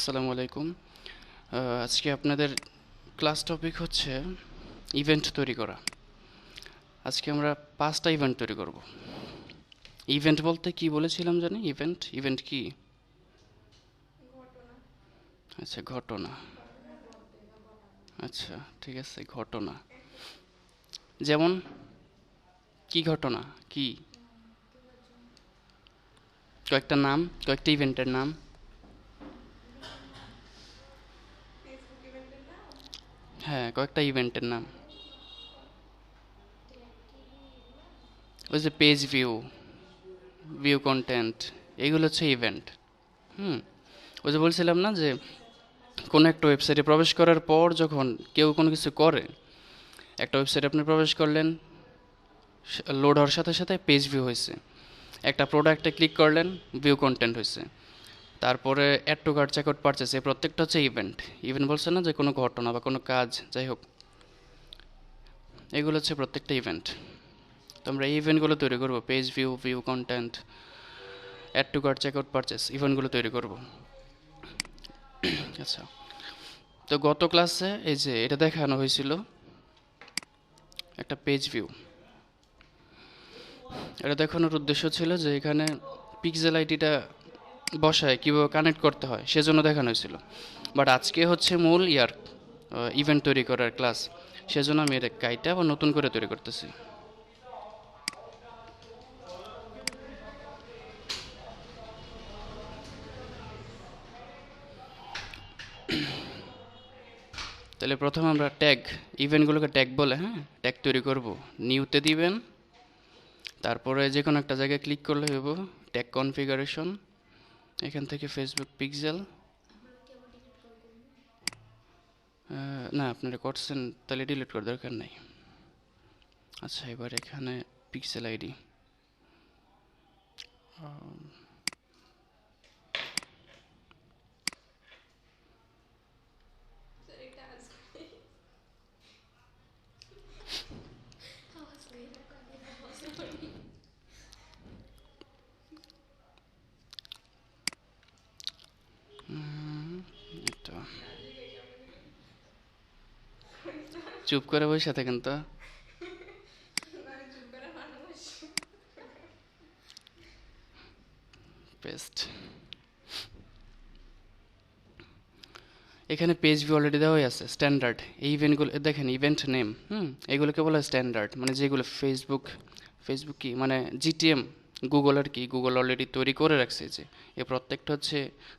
আসসালামু আলাইকুম। আজকে আপনাদের ক্লাস টপিক হচ্ছে ইভেন্ট তৈরি করা। আজকে আমরা 5টা ইভেন্ট তৈরি করব। ইভেন্ট বলতে কি বলেছিলাম জানি? ইভেন্ট ইভেন্ট কি? আচ্ছা, ঘটনা। আচ্ছা, ঠিক আছে, ঘটনা। যেমন কি ঘটনা? কি কয়েকটা নাম, কয়েকটা ইভেন্টের নাম। হ্যাঁ, কয়েকটা ইভেন্টের নাম। ওই যে পেজ ভিউ, ভিউ কন্টেন্ট, এগুলো হচ্ছে ইভেন্ট। হুম, ওই যে বলছিলাম না যে কোনো একটা ওয়েবসাইটে প্রবেশ করার পর যখন কেউ কোনো কিছু করে, একটা ওয়েবসাইটে আপনি প্রবেশ করলেন, লোড হওয়ার সাথে সাথে পেজ ভিউ হয়েছে। একটা প্রোডাক্টে ক্লিক করলেন, ভিউ কন্টেন্ট হয়েছে। তারপরে add to cart, checkout, purchase, এই প্রত্যেকটা হচ্ছে ইভেন্ট। ইভেন্ট বলছে না যে কোনো ঘটনা বা কোনো কাজ, যাই হোক, এগুলো হচ্ছে প্রত্যেকটা ইভেন্ট। তো আমরা এই ইভেন্টগুলো তৈরি করবো, page view, view content, add to cart, checkout, purchase, ইভেন্টগুলো তৈরি করব। আচ্ছা, তো গত ক্লাসে এই যে এটা দেখানো হয়েছিল, একটা পেজ ভিউ। এটা দেখানোর উদ্দেশ্য ছিল যে এখানে পিক্সেল আইডিটা বসায় কীভাবে কানেক্ট করতে হয় সেজন্য দেখানো হয়েছিল। বাট আজকে হচ্ছে মূল ইভেন্ট তৈরি করার ক্লাস, সেজন্য আমি এটা কাইটা আবার নতুন করে তৈরি করতেছি। তাহলে প্রথমে আমরা ট্যাগ, ইভেন্টগুলোকে ট্যাগ বলে, হ্যাঁ, ট্যাগ তৈরি করব। নিউতে দিবেন, তারপরে যে কোনো একটা জায়গায় ক্লিক করলে হইব ট্যাগ কনফিগারেশন, এখান থেকে ফেসবুক পিক্সেল। না, আপনারা করছেন, তাহলে ডিলিট করার দরকার নাই। আচ্ছা, এবার এখানে পিক্সেল আইডি, এটা চুপ করে বসে থাকেন তো। পেস্ট। এখানে পেজ ভিউ অলরেডি দেওয়াই আছে, স্ট্যান্ডার্ড। এই ইভেন্টগুলো দেখেন, ইভেন্ট নেম, এগুলোকে বলা হয় স্ট্যান্ডার্ড, মানে যেগুলো ফেসবুক, ফেসবুক কি মানে জিটিএম, গুগল আর কি, গুগল অলরেডি তৈরি করে রাখছে, যে এই প্রত্যেকটা হচ্ছে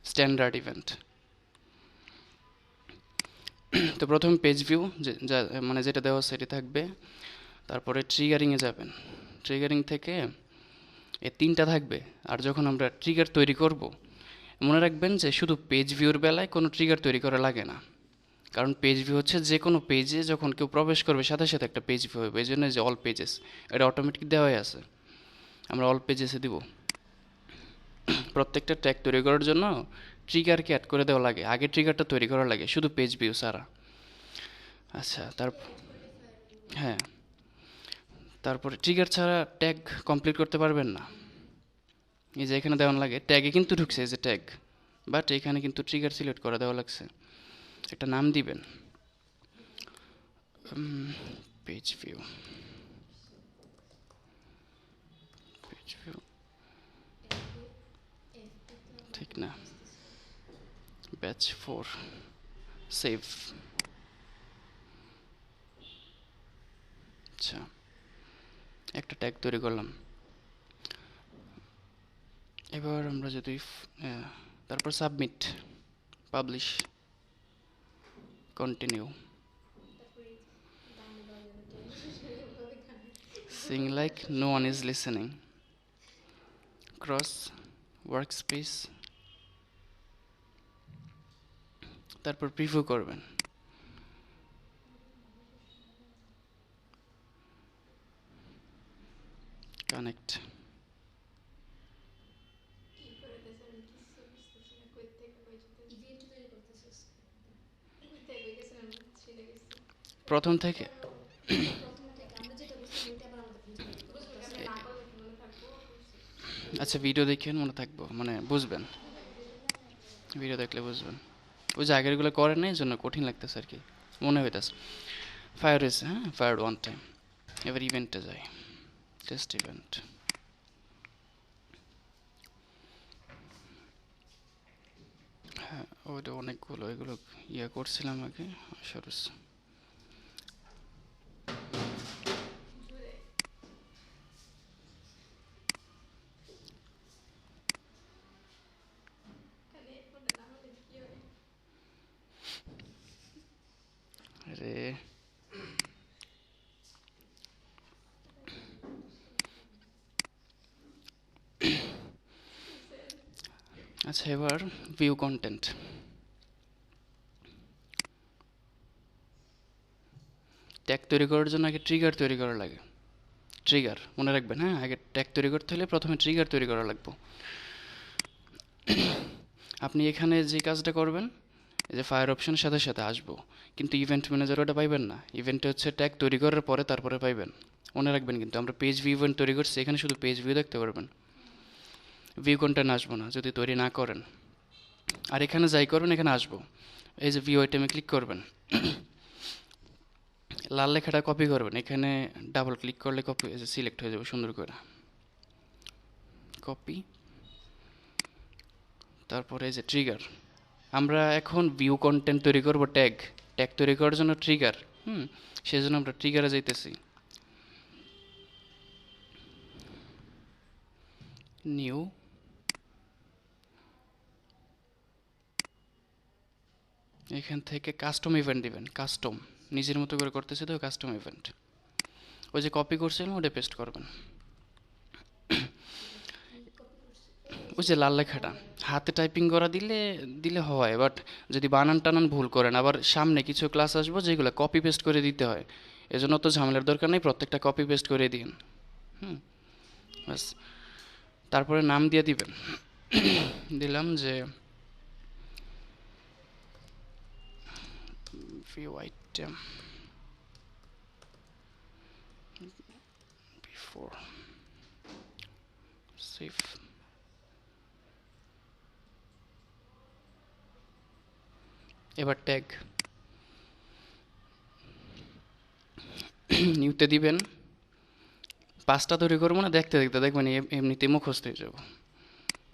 স্ট্যান্ডার্ড ইভেন্ট। তো প্রথম পেজ ভিউ, যা মানে যেটা দেওয়া সেটি থাকবে। তারপরে ট্রিগারিংয়ে যাবেন, ট্রিগারিং থেকে এই 3টা থাকবে। আর যখন আমরা ট্রিগার তৈরি করব, মনে রাখবেন যে শুধু পেজ ভিউর বেলায় কোনো ট্রিগার তৈরি করা লাগে না, কারণ পেজ ভিউ হচ্ছে যে কোনো পেজে যখন কেউ প্রবেশ করবে সাথে সাথে একটা পেজ ভিউ হবে। এই জন্য যে অল পেজেস, এটা অটোমেটিক দেওয়াই আছে, আমরা অল পেজেসে দিব। প্রত্যেকটা ট্যাগ তৈরি করার জন্য ট্রিগারকে অ্যাড করে দেওয়া লাগে, আগে ট্রিগারটা তৈরি করা লাগে শুধু পেজ ভিউ ছাড়া। আচ্ছা, হ্যাঁ, তারপরে ট্রিগার ছাড়া ট্যাগ কমপ্লিট করতে পারবেন না। এই যে এখানে দেওয়া লাগে, ট্যাগে কিন্তু ঢুকছে এই যে ট্যাগ, বাট এখানে কিন্তু ট্রিগার সিলেক্ট করে দেওয়া লাগছে। একটা নাম দিবেন, পেজ ভিউ, পেজ ভিউ, ঠিক না, ব্যাচ 4, সেভ। আচ্ছা, একটা ট্যাগ তৈরি করলাম। এবার আমরা যদি তারপর submit, publish, continue, sing like no one is listening, cross workspace, তারপর প্রিভিউ করবেন। কানেক্ট, প্রথম থেকে আচ্ছা, ভিডিও দেখেন, মনে থাকবো, মানে বুঝবেন, ভিডিও দেখলে বুঝবেন। ওই যে আগেরগুলো করেন না, এই জন্য কঠিন লাগতেছে আর কি, মনে হইতেছে। ফায়ার হয়েছে, হ্যাঁ ফায়ার ওয়ান টাইম। এবার ইভেন্টে যাই, টেস্ট ইভেন্ট। হ্যাঁ ওইটা অনেকগুলো, এগুলো ইয়ে করছিলাম আগে, সরস। আরে আচ্ছা, এবার ভিউ কন্টেন্ট। ট্যাগ তৈরি করার জন্য আগে ট্রিগার তৈরি করা লাগে। ট্রিগার মনে রাখবেন, হ্যাঁ আগে ট্যাগ তৈরি করতে হলে প্রথমে ট্রিগার তৈরি করা লাগবে। আপনি এখানে যে কাজটা করবেন, এই যে ফায়ার অপশনের সাথে সাথে আসবো, কিন্তু ইভেন্ট ম্যানেজার ওটা পাইবেন না। ইভেন্টে হচ্ছে ট্যাগ তৈরি করার পরে তারপরে পাইবেন, মনে রাখবেন। কিন্তু আমরা পেজ ভিউ ইভেন্ট তৈরি করছি, এখানে শুধু পেজ ভিউ দেখতে পারবেন, ভিউ কন্টেন্ট আসবো না যদি তৈরি না করেন। আর এখানে যাই করবেন, এখানে আসবো, এই যে ভিউ আইটেমে ক্লিক করবেন, লাল লেখাটা কপি করবেন, এখানে ডাবল ক্লিক করলে কপি সিলেক্ট হয়ে যাবে সুন্দর করে, কপি। তারপরে এই যে ট্রিগার, আমরা এখন ভিউ কন্টেন্ট তৈরি করব, ট্যাগ ট্যাগ তৈরি করার জন্য ট্রিগার, সেই জন্য আমরা ট্রিগারে যাইতেছি, নিউ, এখান থেকে কাস্টম ইভেন্ট দিবেন, কাস্টম নিজের মতো করে করতেছে তো, কাস্টম ইভেন্ট। ওই যে কপি করছিলাম ওটা পেস্ট করবেন, ওই যে লাল লেখাটা হাতে টাইপিং করা দিলে দিলে হয়, বাট যদি বানান টানান ভুল করেন, আবার সামনে কিছু ক্লাস আসবো যেগুলো কপি পেস্ট করে দিতে হয়, এজন্য তো ঝামেলার দরকার নেই, প্রত্যেকটা কপি পেস্ট করে দিন। বাস, তারপরে নাম দিয়ে দিবেন, দিলাম যে ভিউ আইটেম বিফোর সেভ। এবার ট্যাগ নিউতে দিবেন, পাঁচটা তৈরি করবো না, দেখতে দেখতে দেখবেন এমনিতে মুখস্থ হয়ে যাব।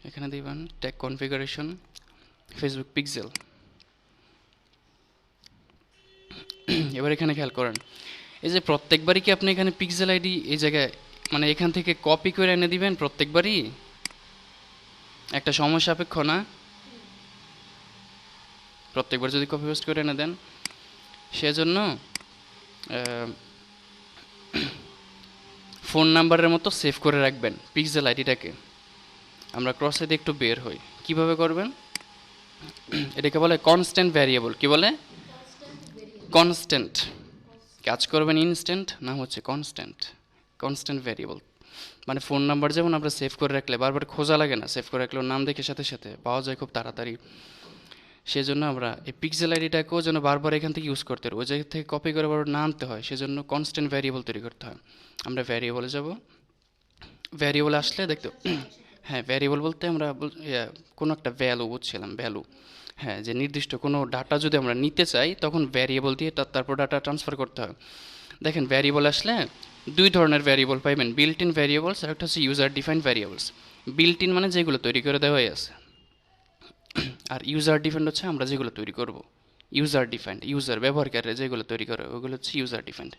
এখানে দিবেন ট্যাগ কনফিগারেশন ফেসবুক পিক্সেল। এবার এখানে খেয়াল করেন, এই যে প্রত্যেকবারই কি আপনি এখানে পিক্সেল আইডি এই জায়গায় মানে এখান থেকে কপি করে এনে দিবেন প্রত্যেকবারই? একটা সময় সাপেক্ষ না? প্রত্যেকবার যদি কপি পেস্ট করে এনে দেন, সেজন্য ফোন নাম্বারের মতো সেভ করে রাখবেন পিক্সেল আইডিটাকে। আমরা ক্রসে দিয়ে একটু বের হই, কিভাবে করবেন? এটাকে বলে কনস্ট্যান্ট ভ্যারিয়েবল। কি বলে? কনস্ট্যান্ট। কাজ করবেন ইনস্ট্যান্ট, নাম হচ্ছে কনস্ট্যান্ট। কনস্ট্যান্ট ভ্যারিয়েবল মানে ফোন নাম্বার যেমন আমরা সেভ করে রাখলে বারবার খোঁজা লাগে না, সেভ করে রাখলেও নাম দেখে সাথে সাথে পাওয়া যায় খুব তাড়াতাড়ি। সেজন্য আমরা এই পিক্সেল আইডিটাকেও যেন বারবার এখান থেকে ইউজ করতে হয়, ওই জায়গা থেকে কপি করে বারবার না আনতে হয়, সেজন্য কনস্ট্যান্ট ভ্যারিয়েবল তৈরি করতে হয়। আমরা ভ্যারিয়েবলে যাব, ভ্যারিয়েবল আসলে দেখতে হ্যাঁ ভ্যারিয়েবল বলতে আমরা কোনো একটা ভ্যালু বুঝছিলাম, ভ্যালু, হ্যাঁ যে নির্দিষ্ট কোনো ডাটা যদি আমরা নিতে চাই তখন ভ্যারিয়েবল দিয়ে তারপর ডাটা ট্রান্সফার করতে হয়। দেখেন ভ্যারিয়েবল আসলে দুই ধরনের ভ্যারিয়েবল পাইবেন, বিল্ট ইন ভ্যারিয়েবলস আর একটা হচ্ছে user defined variables. Built in মানে যেগুলো তৈরি করে দেওয়াই আছে, আর ইউজার ডিফাইন্ড হচ্ছে আমরা যেগুলো তৈরি করব। ইউজার ডিফাইন্ড ইউজার ব্যবহারকারীরা যেগুলো তৈরি করে ওগুলো হচ্ছে ইউজার ডিফাইন্ড।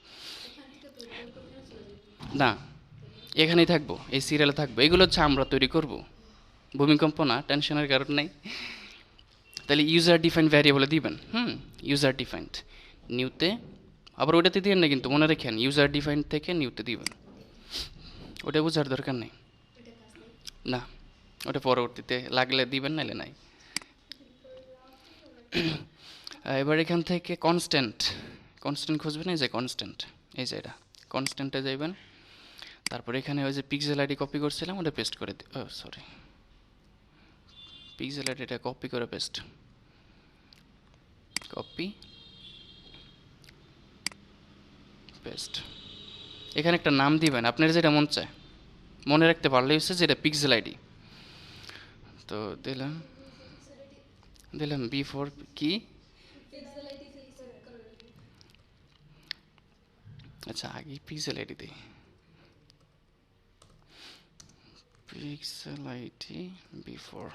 না, এখানেই থাকবো, এই সিরিয়ালে থাকবো, এগুলো হচ্ছে আমরা তৈরি করব। ভূমিকম্প না, টেনশনের কারণ নেই। তাহলে ইউজার ডিফাইন্ড ভ্যারিয়েবলে দিবেন, ইউজার ডিফাইন্ড নিউতে, আবার ওটাতে দিবেন না কিন্তু মনে রাখেন ইউজার ডিফাইন্ড থেকে নিউতে দিবেন, ওটা বোঝার দরকার নেই। না, ওটা পরবর্তীতে লাগলে দিবেন, নাইলে নাই। এবার এখান থেকে কনস্ট্যান্ট, কনস্ট্যান্ট খুঁজবেন, এই যে কনস্ট্যান্ট, এই যে এটা কনস্ট্যান্টে যাইবেন। তারপর এখানে ওই যে পিক্সেল আইডি কপি করছিলাম ওটা পেস্ট করে সরি, পিক্সেল আইডিটা কপি করে পেস্ট, কপি পেস্ট। এখানে একটা নাম দিবেন আপনার যেটা মন চায়, মনে রাখতে পারলেই হচ্ছে যে এটা পিক্সেল আইডি। তো দিলাম দিলাম বিফোর কি, আচ্ছা আগে পিক্সেল আইডি দিই, পিক্সেল আইডি বিফোর,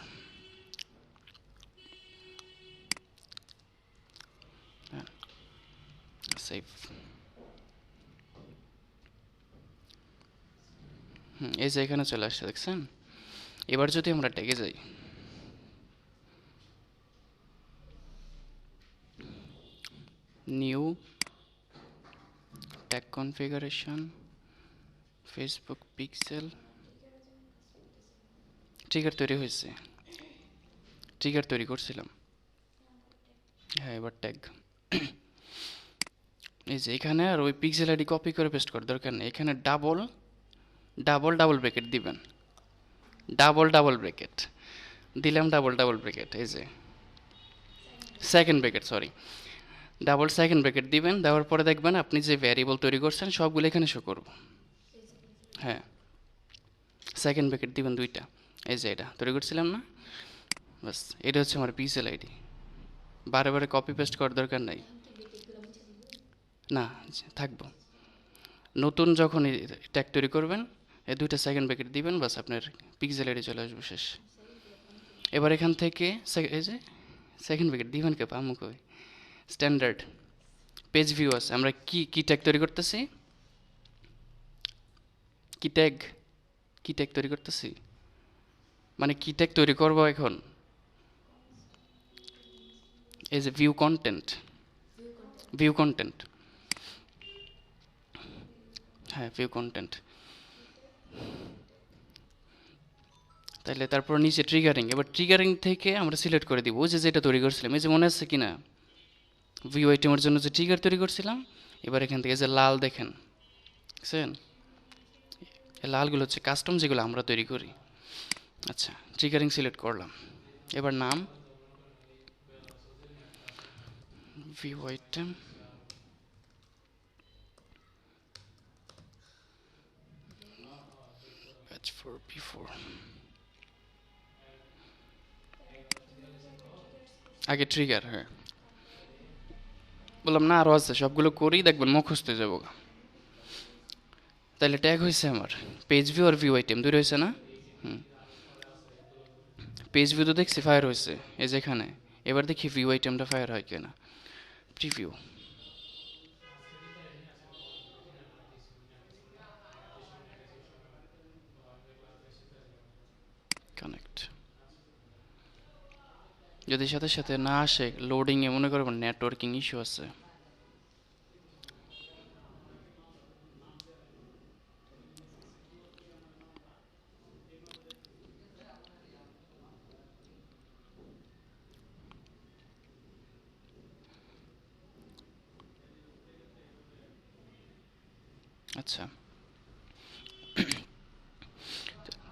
সেভ। এই যে এখানে চলে আসছে দেখছেন। এবার যদি আমরা ট্যাগে যাই, new tag configuration, Facebook pixel, trigger তৈরি হয়েছে, ট্রিগার তৈরি করছিলাম। হ্যাঁ এবার ট্যাগ, এই যে এখানে আর ওই পিক্সেল আইডি কপি করে পেস্ট করার দরকার নেই, এখানে ডাবল ডাবল ডাবল ব্রেকেট দিবেন, ডাবল ডাবল ব্রেকেট দিলাম, ডাবল ডাবল ব্রেকেট, এই যে second bracket, sorry double second bracket দিবেন, দেওয়ার পরে দেখবেন আপনি যে ভ্যারিয়েবল তৈরি করছেন সবগুলো এখানে শো করব। হ্যাঁ সেকেন্ড ব্রেকেট দিবেন দুইটা, এই যে এটা তৈরি করছিলাম না, বাস এটা হচ্ছে আমার পিক্সেল আইডি। বারে বারে কপি পেস্ট করার দরকার নাই, না থাকবো। নতুন যখন ট্যাগ তৈরি করবেন এই দুইটা সেকেন্ড ব্রেকেট দিবেন, বাস আপনার পিক্সেল আইডি চলে আসবে, শেষ। এবার এখান থেকে এই যে সেকেন্ড ব্রেকেট দিবেন কে পামু কই, স্ট্যান্ডার্ড পেজ ভিউ আছে, আমরা কি কি ট্যাগ তৈরি করতেছি, কি ট্যাগ, কি ট্যাগ তৈরি করতেছি, মানে কি ট্যাগ তৈরি করব এখন, এই যে ভিউ কন্টেন্ট, ভিউ কন্টেন্ট, হ্যাঁ ভিউ কন্টেন্ট। তাহলে তারপর নিচে ট্রিগারিং, এবার ট্রিগারিং থেকে আমরা সিলেক্ট করে দিব ওই যে যেটা তৈরি করছিলাম, এই যে মনে আছে কি না ভিউ আইটেমের জন্য যে ট্রিগার তৈরি করছিলাম। এবার এখান থেকে যে লাল দেখেন, দেখছেন এই লালগুলো হচ্ছে কাস্টম যেগুলো আমরা তৈরি করি। আচ্ছা ট্রিগারিং সিলেক্ট করলাম, এবার নাম view item, batch for before, আগে ট্রিগার, হ্যাঁ বললাম না আরও আছে, সবগুলো করেই দেখবেন মুখস্থ হয়ে যাবো। তাহলে ট্যাগ হয়েছে আমার পেজ ভিউ আর ভিউ আইটেম দুটো হয়েছে না, পেজ ভিউ তো দেখছি ফায়ার হয়েছে এই যেখানে, এবার দেখি ভিউ আইটেমটা ফায়ার হয় কিনা, প্রিভিউ, কানেক্ট, যদি সাথে সাথে না আসে লোডিংয়ে মনে করবেন নেটওয়ার্কিং ইস্যু আছে। আচ্ছা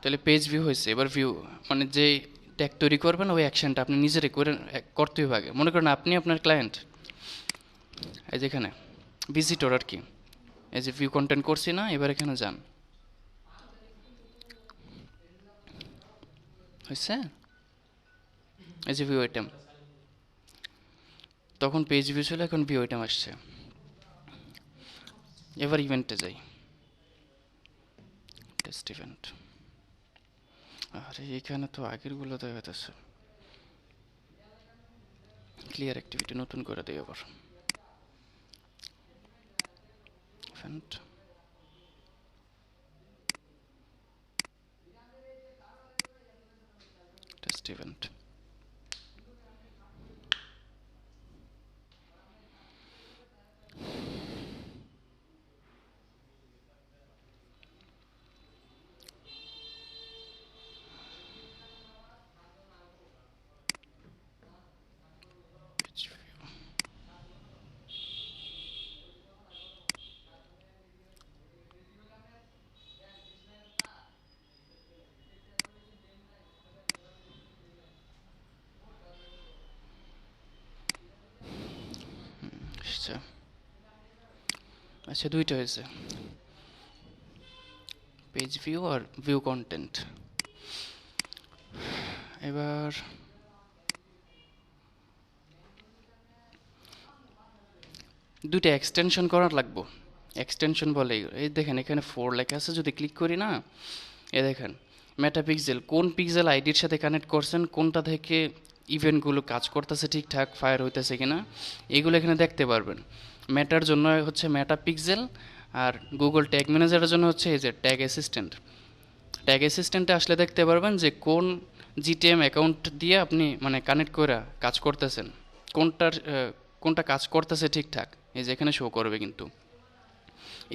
তাহলে পেজ ভিউ হয়েছে, এবার ভিউ মানে যে ট্যাগ তৈরি করবেন ওই অ্যাকশনটা আপনি নিজেরাই করে করতে হবে আগে। মনে করেন আপনি আপনার ক্লায়েন্ট, এই যেখানে ভিজিটর আর কি, এই যে ভিউ কন্টেন্ট করছি না, এবার এখানে যান, হয়েছে এই যে ভিউ আইটেম, তখন পেজ ভিউ ছিল, এখন ভিউ আইটেম আসছে। এবার ইভেন্টে যাই, টেস্ট ইভেন্ট, আরে এখানে তো আগেরগুলো দেখাতেছে, ক্লিয়ার অ্যাক্টিভিটি নতুন করে দিই আবার, event test event, page view, আচ্ছা আচ্ছা দুইটা হয়েছে, পেজ ভিউ আর ভিউ কন্টেন্ট। এবার দুইটা এক্সটেনশন করার লাগবো। এক্সটেনশন বলে এই দেখেন এখানে 4 লেখা আছে, যদি ক্লিক করি না, এ দেখেন মেটাপিক্সেল কোন পিক্সেল আইডির সাথে কানেক্ট করছেন, কোনটা থেকে ইভেন্টগুলো কাজ করতেছে ঠিকঠাক, ফায়ার হইতেছে কিনা, এগুলো এখানে দেখতে পারবেন। মেটার জন্য হচ্ছে মেটাপিক্সেল, আর গুগল ট্যাগ ম্যানেজারের জন্য হচ্ছে এই যে ট্যাগ অ্যাসিস্ট্যান্ট। ট্যাগ অ্যাসিস্ট্যান্টে আসলে দেখতে পারবেন যে কোন জিটিএম অ্যাকাউন্ট দিয়ে আপনি মানে কানেক্ট করে কাজ করতেছেন, কোনটা কাজ করতেছে ঠিকঠাক, এই যে এখানে শো করবে। কিন্তু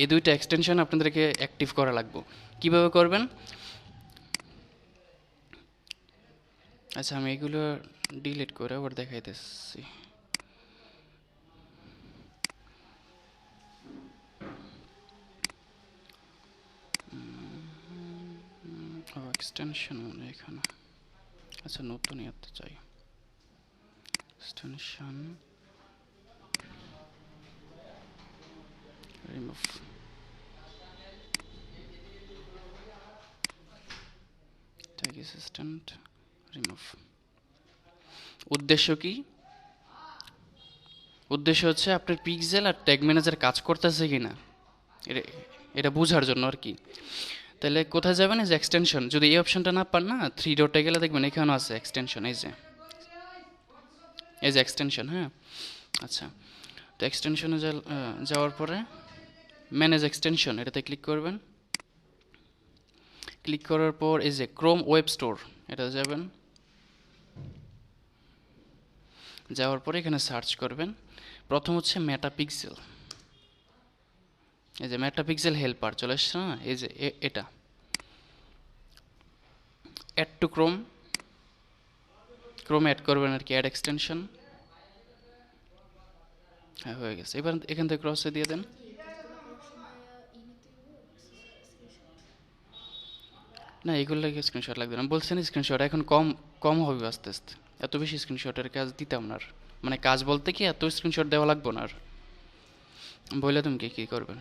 এই দুইটা এক্সটেনশন আপনাদেরকে অ্যাক্টিভ করা লাগবে। কিভাবে করবেন? আচ্ছা আমি এগুলো ডিলিট করে আবার দেখাইতেছি। এক্সটেনশন মনে হয় এখানে। আচ্ছা নতুন ইয়াতে চাই extension remove. Tag assistant remove. উদ্দেশ্য কি? উদ্দেশ্য হচ্ছে আপনার পিক্সেল আর ট্যাগ ম্যানেজার কাজ করতেছে কিনা এটা বোঝার জন্য আর কি। তাহলে কোথায় যাবেন? এই যে এক্সটেনশন, যদি এই অপশনটা না পান না, 3 ডটে গেলে দেখবেন এখানেও আছে এক্সটেনশন, এই যে এক্সটেনশন। হ্যাঁ আচ্ছা, তো এক্সটেনশনে যাওয়ার পরে ম্যানেজ এক্সটেনশন এটাতে ক্লিক করবেন। ক্লিক করার পর এই যে ক্রোম ওয়েব স্টোর এটা যাবেন, যাওয়ার পরে এখানে সার্চ করবেন। প্রথম হচ্ছে মেটাপিক্সেল, এই যে মেটাপিক্সেল হেল্পার চলে আসছে না, এই যে এটা add to Chrome, Chrome add করবেন আর কি, অ্যাড এক্সটেনশন। হ্যাঁ হয়ে গেছে। এবার এখান থেকে ক্রসে দিয়ে দেন। না এগুলো লাগে স্ক্রিনশট লাগবে না, বলছেন স্ক্রিনশট এখন কম কম হবে আস্তে আস্তে, এত বেশি স্ক্রিনশটের কাজ দিতাম না আর। মানে কাজ বলতে কি এত স্ক্রিনশট দেওয়া লাগবে না আর। বললে তুমি কি করবেন?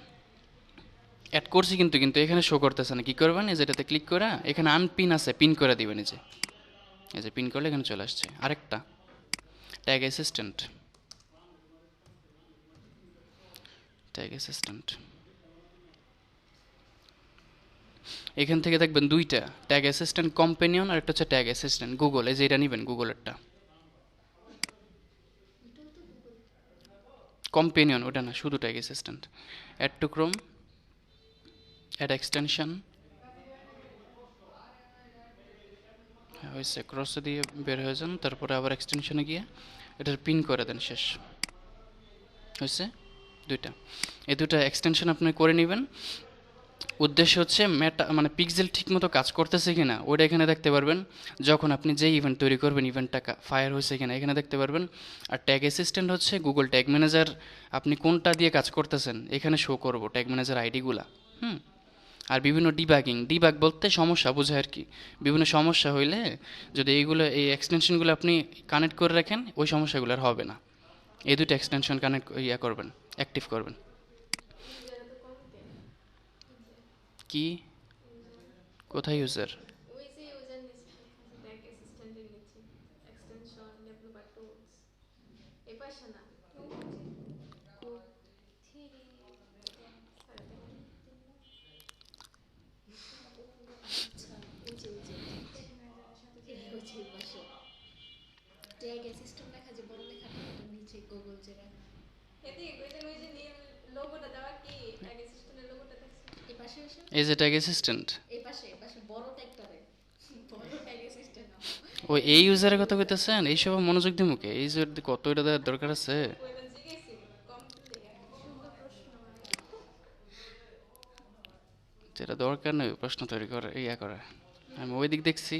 অ্যাড করছি কিন্তু কিন্তু এখানে শো করতেছে না। কি করবেন? এই যেটাতে ক্লিক করে এখানে আনপিন আছে, পিন করে দিবেন। এই যে পিন করলে এখানে চলে আসছে। আরেকটা ট্যাগ অ্যাসিস্ট্যান্ট, ট্যাগ অ্যাসিস্ট্যান্ট এখান থেকে দেখবেন দুইটা, ট্যাগ অ্যাসিস্ট্যান্ট কম্পেনিয়ন আর একটা হচ্ছে ট্যাগ অ্যাসিস্ট্যান্ট গুগল। এই যে এটা নেবেন গুগলেরটা, কম্পেনিয়ন ওটা না, শুধু tag assistant. Add to Chrome, add extension. হ্যাঁ হয়েছে, ক্রসে দিয়ে বের হয়ে যান, তারপরে আবার এক্সটেনশনে গিয়ে এটার পিন করে দেন, শেষ হয়েছে। দুইটা, এই দুটা এক্সটেনশন আপনি করে নেবেন। উদ্দেশ্য হচ্ছে মেটা মানে পিক্সেল ঠিকমতো কাজ করতেছে কিনা ওইটা এখানে দেখতে পারবেন। যখন আপনি যে ইভেন্ট তৈরি করবেন, ইভেন্টটা ফায়ার হয়েছে কিনা এখানে দেখতে পারবেন। আর ট্যাগ অ্যাসিস্ট্যান্ট হচ্ছে গুগল ট্যাগ ম্যানেজার, আপনি কোনটা দিয়ে কাজ করতেছেন এখানে শো করবো ট্যাগ ম্যানেজার আইডিগুলা। আর বিভিন্ন ডিবাগ বলতে সমস্যা বোঝায় আর কি। বিভিন্ন সমস্যা হইলে যদি এইগুলো এই এক্সটেনশনগুলো আপনি কানেক্ট করে রাখেন, ওই সমস্যাগুলো আর হবে না। এই দুটো এক্সটেনশন কানেক্ট করবেন, অ্যাক্টিভ করবেন। কি কোথায় ইউজার? এই যে ট্যাগ অ্যাসিস্ট্যান্ট, ও এই ইউজারের কথা কইতেছেন? এইসব মনোযোগ দিয়ে মুখে এই ইউজার কত এটা দেওয়ার দরকার আছে? যেটা দরকার নেই প্রশ্ন তৈরি করে করে, আমি ওই দিক দেখছি।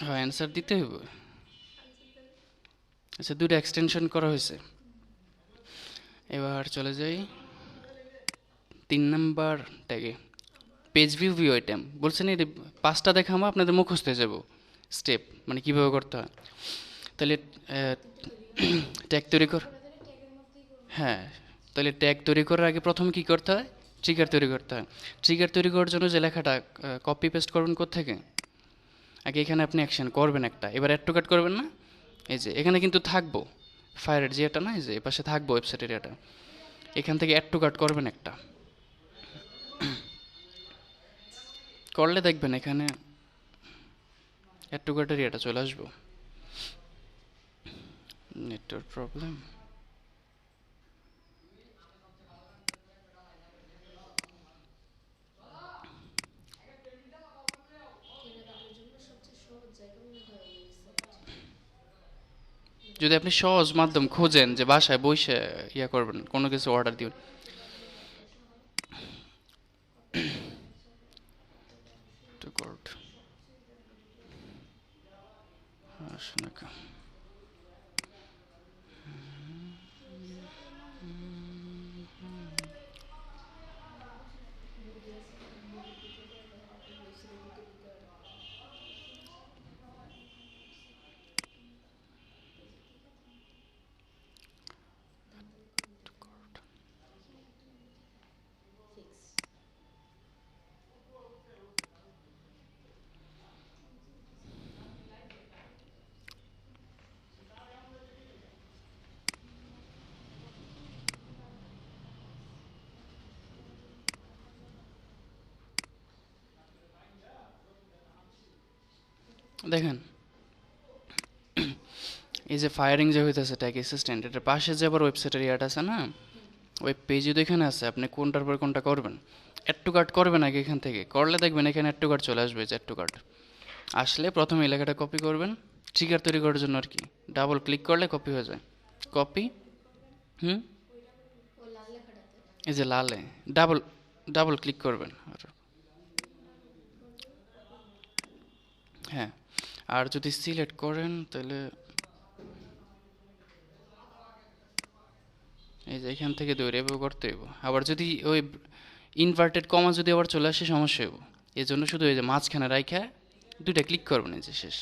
হ্যাঁ অ্যান্সার দিতে হইব। আচ্ছা দুটো এক্সটেনশন করা হয়েছে, এবার চলে যাই 3 নাম্বার ট্যাগে। পেজ ভিউ আইটেম বলছেন, এই 5টা দেখাবো, আপনাদের মুখস্থ হয়ে যাব স্টেপ, মানে কীভাবে করতে হয়। তাহলে ট্যাগ তৈরি কর, হ্যাঁ তাহলে ট্যাগ তৈরি করার আগে প্রথমে কী করতে হয়? ট্রিগার তৈরি করতে হয়। ট্রিগার তৈরি করার জন্য যে লেখাটা কপি পেস্ট করবেন কোত্থেকে? আগে এখানে আপনি অ্যাকশন করবেন একটা, এবার অ্যাড টু কাট করবেন না, এই যে এখানে কিন্তু থাকবো ফায়ারের যে এটা না, এই যে এ পাশে থাকবো ওয়েবসাইটের এটা, এখান থেকে অ্যাড টু কার্ট করবেন একটা, করলে দেখবেন এখানে অ্যাড টু কার্টের এটা চলে আসবো। Network problem. যদি আপনি সহজ মাধ্যম খোঁজেন যে বাসায় বসে ইয়া করবেন, কোনো কিছু অর্ডার দিবেন, টু কার্ট আসে না কেন? দেখেন এই যে ফায়ারিং যে হইতেছে ট্যাগ অ্যাসিস্ট্যান্ট, এটার পাশে যে আবার ওয়েবসাইটের ইয়াটা আছে না, ওয়েব পেজে তো এখানে আছে, আপনি কোনটার পর কোনটা করবেন। অ্যাড টু কার্ট করবেন আগে এখান থেকে, করলে দেখবেন এখানে অ্যাড টু কার্ট চলে আসবে, যে অ্যাড টু কার্ট আসলে প্রথমে এলাকাটা কপি করবেন, ট্রিগার তৈরি করার জন্য আর কি, ডাবল ক্লিক করলে কপি হয়ে যায়। কপি, হুম, এই যে লালে ডাবল ডাবল ক্লিক করবেন আর, হ্যাঁ, আর যদি সিলেক্ট করেন তাহলে এই যে এখান থেকে দৌড়ে এভাবে করতে হইব। আবার যদি ওই ইনভার্টেড কমা যদি আবার চলে আসে সমস্যা হইব, এই জন্য শুধু এই যে মাঝখানে রাইখা দুইটা ক্লিক করবেন, এই যে শেষ,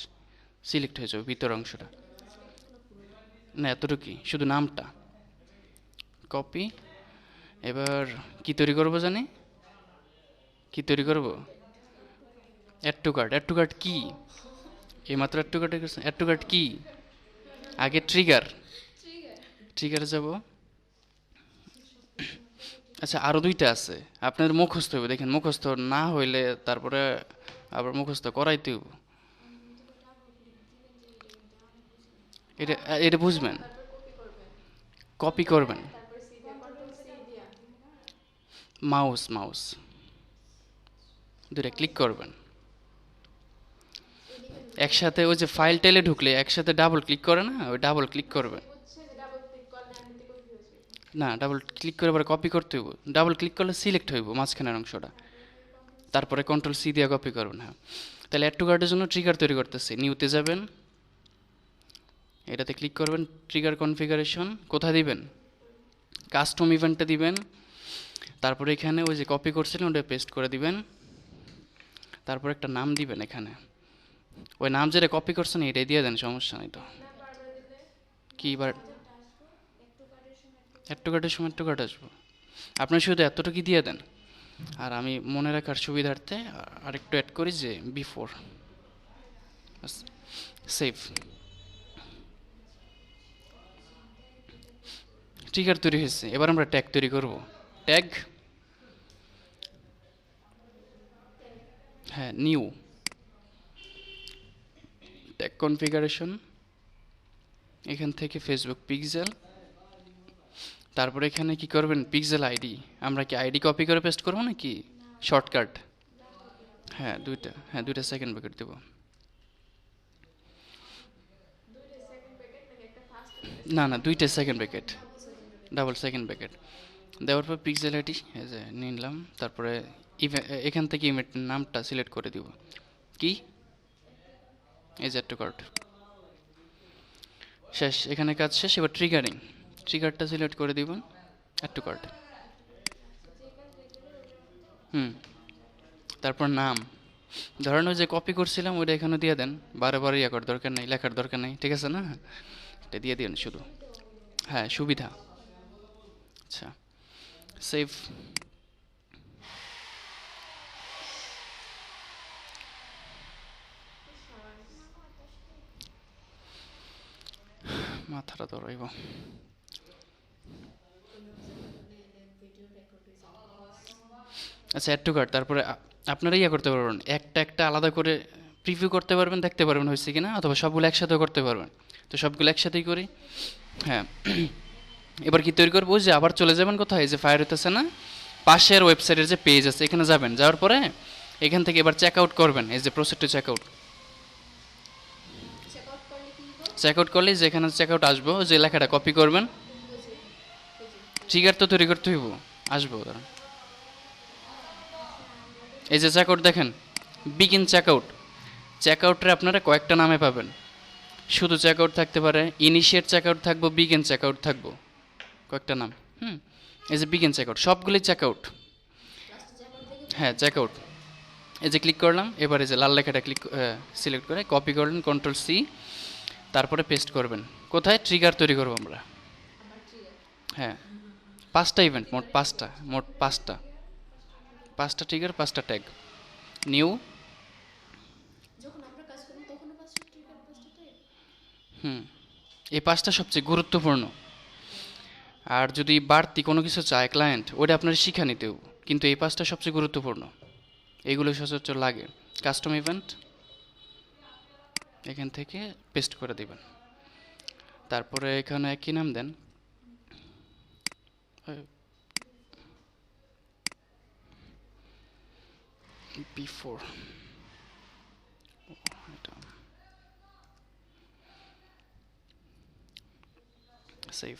সিলেক্ট হয়ে যাবে ভিতর অংশটা। না এতটুকুই, শুধু নামটা কপি। এবার কি তৈরি করবো জানি, কি তৈরি করব, add to cart. Add to cart কি, এইমাত্র add to cart, add to cart কি, আগে ট্রিগার, ট্রিগারে যাব। আচ্ছা আরও দুইটা আছে, আপনাদের মুখস্থ হইব, দেখেন মুখস্থ না হইলে তারপরে আবার মুখস্থ করাইতে হইব। এটা এটা বুঝবেন, কপি করবেন, মাউস মাউস দুইটা ক্লিক করবেন একসাথে, ওই যে ফাইল টেলে ঢুকলে একসাথে ডাবল ক্লিক করে না, ওই ডাবল ক্লিক করবেন। না ডাবল ক্লিক করে এবার কপি করতে হইব, ডাবল ক্লিক করলে সিলেক্ট হইব মাঝখানের অংশটা, তারপরে কন্ট্রোল সি দিয়ে কপি করবেন। হ্যাঁ, তাহলে অ্যাড টু কার্টের জন্য ট্রিগার তৈরি করতেছি, নিউতে যাবেন, এটাতে ক্লিক করবেন, ট্রিগার কনফিগারেশন কোথায় দিবেন, কাস্টম ইভেন্টে দিবেন, তারপরে এখানে ওই যে কপি করছিলেন ওটা পেস্ট করে দিবেন, তারপর একটা নাম দিবেন এখানে, ওই নাম যেটা কপি করছেন এটাই দিয়ে দেন, সমস্যা নেই তো। কি এবার অ্যাড টু কার্টের সময় অ্যাড টু কার্ট আসবো, আপনার শুধু এতটুকু দিয়ে দেন। আর আমি মনে রাখার সুবিধার্থে আরেকটু অ্যাড করি যে বিফোর, সেভ, ট্রিগার তৈরি হয়েছে। এবার আমরা ট্যাগ তৈরি করব, ট্যাগ, হ্যাঁ নিউ, ট্যাগ কনফিগারেশন, এখান থেকে ফেসবুক পিক্সেল, তারপরে এখানে কি করবেন পিক্সেল আইডি, আমরা কি আইডি কপি করে পেস্ট করবো নাকি শর্টকাট, হ্যাঁ দুইটা, হ্যাঁ দুইটা সেকেন্ড ব্র্যাকেট দেবো, না না দুইটা second bracket, double second bracket দেওয়ার পর পিক্সেল আইডি এই যে নিলাম, তারপরে এখান থেকে ইমেজের নামটা সিলেক্ট করে দিব, কি এই যে একটা কার্ড, শেষ, এখানে কাজ শেষ। এবার ট্রিগারিং, ট্রিগারটা সিলেক্ট করে দিবেন, অ্যাড টু কার্ট, হুম, তারপর নাম, ধরেন ওই যে কপি করছিলাম ওইটা এখানে দিয়ে দেন, বারে বারে ইয়ে করার দরকার নেই, লেখার দরকার নেই, ঠিক আছে না, এটা দিয়ে দিন শুধু, হ্যাঁ সুবিধা। আচ্ছা সেভ, মাথাটা ধরাইব। আচ্ছা, অ্যাড টু কার্ট, তারপরে আপনারা ইয়ে করতে পারবেন, একটা একটা আলাদা করে প্রিভিউ করতে পারবেন, দেখতে পারবেন হয়েছে কিনা, অথবা সবগুলো একসাথেও করতে পারবেন। তো সবগুলো একসাথেই করি। হ্যাঁ, এবার কি তৈরি করবো, যে আবার চলে যাবেন কোথায়, এই যে ফায়ার হইতেছে না, পাশের ওয়েবসাইটের যে পেজ আছে এখানে যাবেন, যাওয়ার পরে এখান থেকে এবার চেক আউট করবেন, এই যে proceed to check out. Check out করলে যেখানে চেক আউট আসবো, যে লেখাটা কপি করবেন, ট্রিগার তো তৈরি করতে হইব, আসবো দাঁড়ান। এই যে চেক আউট দেখেন, বিগিন চেক আউট। চেক আউটে আপনারা কয়েকটা নামে পাবেন, শুধু চেক আউট থাকতে পারে, ইনিশিয়েট চেক আউট থাকবো, বিগিন চেক আউট থাকবো, কয়েকটা নাম। এই যে বিগিন চেক আউট, সবগুলোই চেক আউট। হ্যাঁ, চেক আউট। এই যে ক্লিক করলাম, এবারে যে লাল লেখাটা ক্লিক সিলেক্ট করে কপি করলেন, কন্ট্রোল সি, তারপরে পেস্ট করবেন কোথায়, ট্রিগার তৈরি করবো আমরা। হ্যাঁ, 5টা ইভেন্ট, মোট 5টা, মোট 5টা, 5টা ট্রিগার, 5টা ট্যাগ। নিউ। এই 5টা সবচেয়ে গুরুত্বপূর্ণ। আর যদি বাড়তি কোনো কিছু চায় ক্লায়েন্ট, ওটা আপনার শিখা নিতেও, কিন্তু এই 5টা সবচেয়ে গুরুত্বপূর্ণ, এগুলো সচরাচর লাগে। কাস্টম ইভেন্ট এখান থেকে পেস্ট করে দিবেন, তারপরে এখানে একই নাম দেন, বিফোর, সেভ।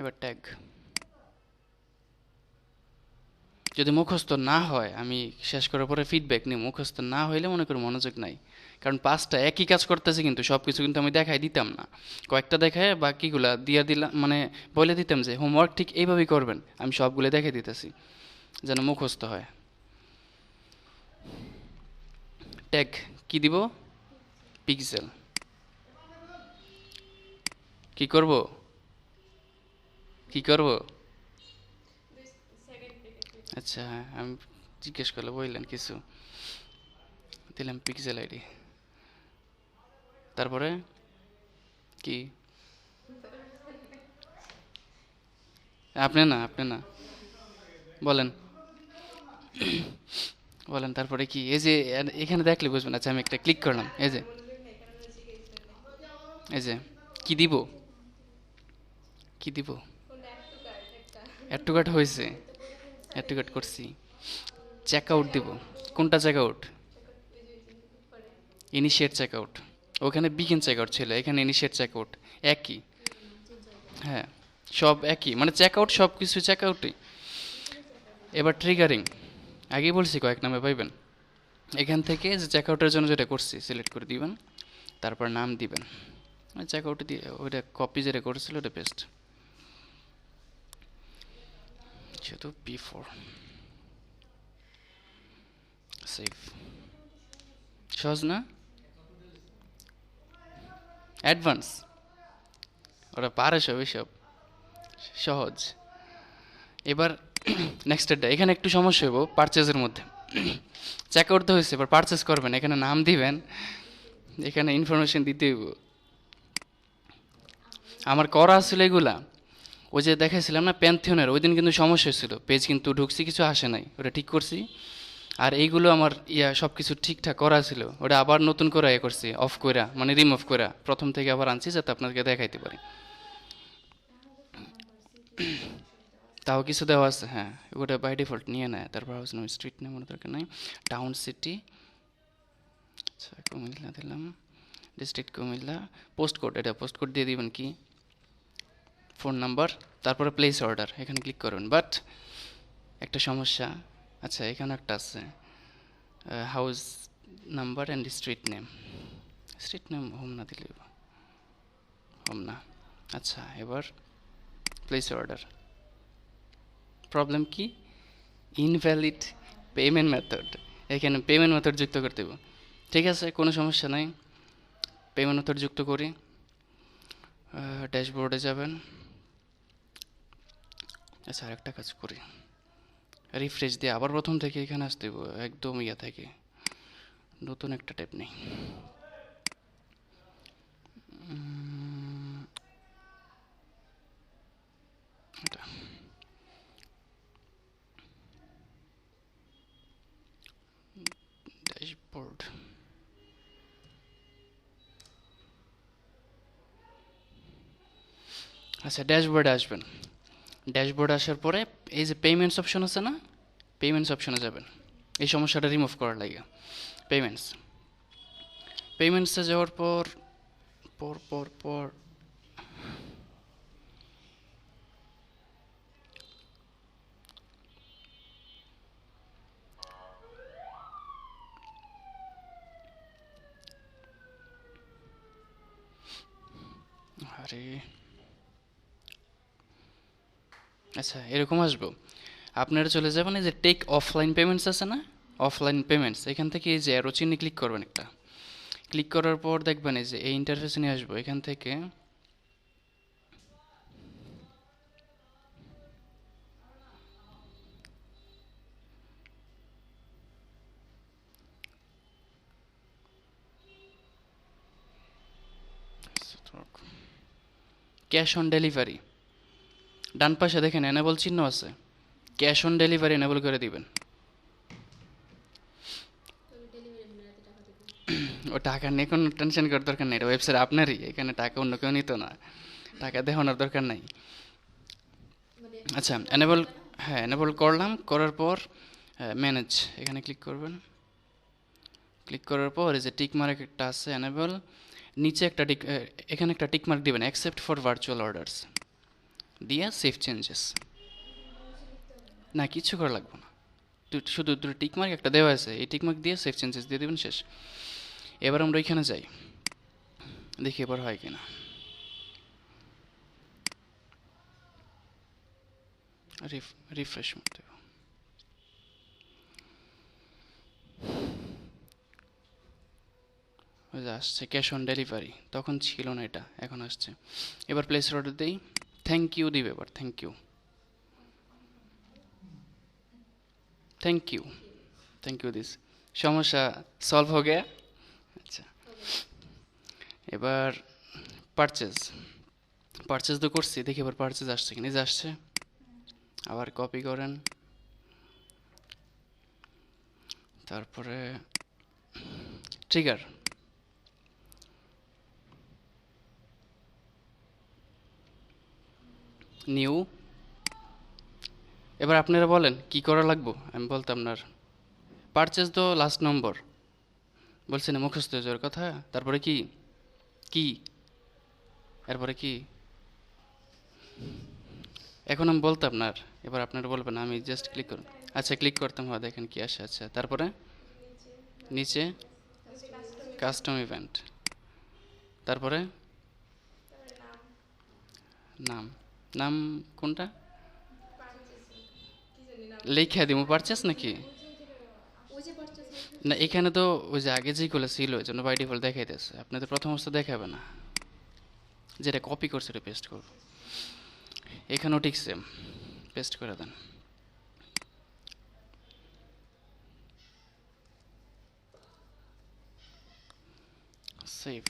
এবার ট্যাগ, যদি মুখস্থ না হয়, আমি শেষ করার পরে ফিডব্যাক নিই, মুখস্থ না হইলে মনে করি মনোযোগ নাই, কারণ 5টা একই কাজ করতেছে, কিন্তু সব কিছু কিন্তু আমি দেখাই দিতাম না, কয়েকটা দেখায় বাকিগুলা দিয়ে দিলাম, মানে বলে দিতাম যে হোমওয়ার্ক ঠিক এইভাবেই করবেন, আমি সবগুলো দেখে দিতেছি যেন মুখস্থ হয়। ট্যাগ কি দিব, পিক্সেল। কি করব, কি করব, আচ্ছা হ্যাঁ, আমি জিজ্ঞেস করলে বললেন কিছু, দিলাম পিক্সেল আইডি, তারপরে কি, আপনি না বলেন, বলেন তারপরে কি, এই যে এখানে দেখলে বুঝবেন। আচ্ছা, আমি একটা ক্লিক করলাম, এই যে, এই যে কি দিব, কি দিব, অ্যাড টু কার্ট হয়েছে, অ্যাড টু কার্ট করছি, চেক আউট দিব, কোনটা check out, initiate check out, ওখানে বিগিন চেক আউট ছিল, এখানে ইনিশিয়েট চেক আউট, একই। হ্যাঁ, সব একই, মানে চেক আউট সব কিছু চেক আউটই। এবার ট্রিগারিং, আগেই বলছি কয়েক নামে পাইবেন, এখান থেকে যে চেক আউটের জন্য যেটা করছি সিলেক্ট করে দিবেন, তারপর নাম দিবেন, চেক আউটে দিয়ে ওইটা কপি যেটা করেছিল ওটা পেস্ট, যেহেতু বিফোর, সেভ। সহজ না, অ্যাডভান্স, ওরা পারে সব, এসব সহজ। এবার নেক্সটেরটা, এখানে একটু সমস্যা হইব পারচেজের মধ্যে, চেক আউট তো হয়েছে, এবার পারচেস করবেন, এখানে নাম দিবেন, এখানে ইনফরমেশন দিতে হইব। আমার করা আসলে এগুলা, ওই যে দেখাইছিলাম না প্যান্থিয়নের, ওই দিন কিন্তু সমস্যা হয়েছিল, পেজ কিন্তু ঢুকছি কিছু আসে নাই, ওটা ঠিক করছি। আর এইগুলো আমার সব কিছু ঠিকঠাক করা ছিল, ওটা আবার নতুন করে করছি, অফ করা মানে রিমুভ করা, প্রথম থেকে আবার আনছি যাতে আপনাকে দেখাইতে পারি। তাও কিছু দেওয়া আছে, হ্যাঁ, ওটা বাই ডিফল্ট নিয়ে নেয়। তারপর হাউস নাম, স্ট্রিট নেম ওর দরকার নাই, টাউন সিটি, আচ্ছা কুমিল্লা দিলাম, ডিস্ট্রিক্ট কুমিল্লা, পোস্ট কোড, এটা পোস্ট কোড দিয়ে দিবেন কি, ফোন নাম্বার, তারপরে প্লেস অর্ডার, এখানে ক্লিক করবেন। বাট একটা সমস্যা, আচ্ছা এখানে একটা আছে, house number and street name, street name home না দিলে, হোম না, আচ্ছা এবার প্লেস অর্ডার, প্রবলেম কি, ইনভ্যালিড পেমেন্ট মেথড, এখানে পেমেন্ট মেথড যুক্ত করতে হবে। ঠিক আছে, কোনো সমস্যা নাই, পেমেন্ট মেথড যুক্ত করি, ড্যাশবোর্ডে যাবেন। আচ্ছা আরেকটা কাজ করি, রিফ্রেশ দিয়ে আবার প্রথম থেকে এখানে আসতে হবে, একদম ইয়া থেকে নতুন একটা ট্যাব নেই। এটা ড্যাশবোর্ড। আচ্ছা, ড্যাশবোর্ডে আসবেন। ড্যাশবোর্ডে আসার পরে এই যে পেমেন্টস অপশন আছে না, পেমেন্টস অপশনে যাবেন এই সমস্যাটা রিমুভ করার লাগে। পেমেন্টস, পেমেন্টসে যাওয়ার পর পর পর পর আরে আচ্ছা এরকম আসবো। আপনারা চলে যাবেন এই যে টেক অফলাইন পেমেন্টস আছে না, অফলাইন পেমেন্টস, এখান থেকে এই যে অ্যারো চিহ্নে ক্লিক করবেন একটা। ক্লিক করার পর দেখবেন এই যে এই ইন্টারফেসে নিয়ে আসবো। এখান থেকে ক্যাশ অন ডেলিভারি, ডান পাশে দেখেন এনেবল চিহ্ন আছে, ক্যাশ অন ডেলিভারি এনেবল করে দিবেন। ও টাকা নিয়ে কোনো টেনশন করার দরকার নেই, এটা ওয়েবসাইট আপনারই, এখানে টাকা অন্য কেউ নিত না, টাকা দেখানোর দরকার নাই। আচ্ছা এনেবল, হ্যাঁ এনেবল করলাম, করার পর ম্যানেজ এখানে ক্লিক করবেন। ক্লিক করার পর এই যে টিক মার্ক একটা আছে এনেবল, নিচে একটা টিক, এখানে একটা টিক মার্ক দিবেন অ্যাকসেপ্ট ফর ভার্চুয়াল অর্ডারস দিয়ে সেভ চেঞ্জেস। না কিছু করা লাগবে না, শুধু দুটো টিক মার্ক একটা দেওয়া আছে, এই টিক মার্ক দিয়ে সেভ চেঞ্জেস দিয়ে দেবেন, শেষ। এবার আমরা এখানে যাই, দেখি এবার হয় কিনা। রিফ্রেশ করতে আসছে ক্যাশ অন ডেলিভারি, তখন ছিল না এটা, এখন আসছে। এবার প্লেস অর্ডার দিই, থ্যাংক ইউ দিবে এবার, thank you, thank you, thank you this, সমস্যা সলভ হয়ে গেয়া। আচ্ছা এবার পারচেজ, পারচেজ তো করছি, দেখি এবার পারচেজ আসছে কিনা, যে আসছে। আবার কপি করেন, তারপরে ট্রিগার, নিউ। এবার আপনারা বলেন কি করা লাগবো, আমি বলতাম না আর। পারচেজ তো লাস্ট নম্বর বলছি না, মুখস্থ হয়ে যাওয়ার কথা। তারপরে কি কি, এরপরে কি, এখন আমি বলতাম না আর, এবার আপনারা বলবেন, আমি জাস্ট ক্লিক করুন। আচ্ছা ক্লিক করতাম, হয় দেখেন কি আসে। আচ্ছা তারপরে নিচে কাস্টম ইভেন্ট, তারপরে নাম, নাম কোনটা লেখা দিব, পারচেস নাকি না, এখানে তো ওই যে আগে যেগুলো ছিল ওই জন্য বাই ডিফল্ট দেখাইতেছে, আপনাদের প্রথম অবস্থা দেখাবে না, যেটা কপি করছে ওটা পেস্ট করব। এখানেও ঠিক সেম, পেস্ট করে দেন। সেভ।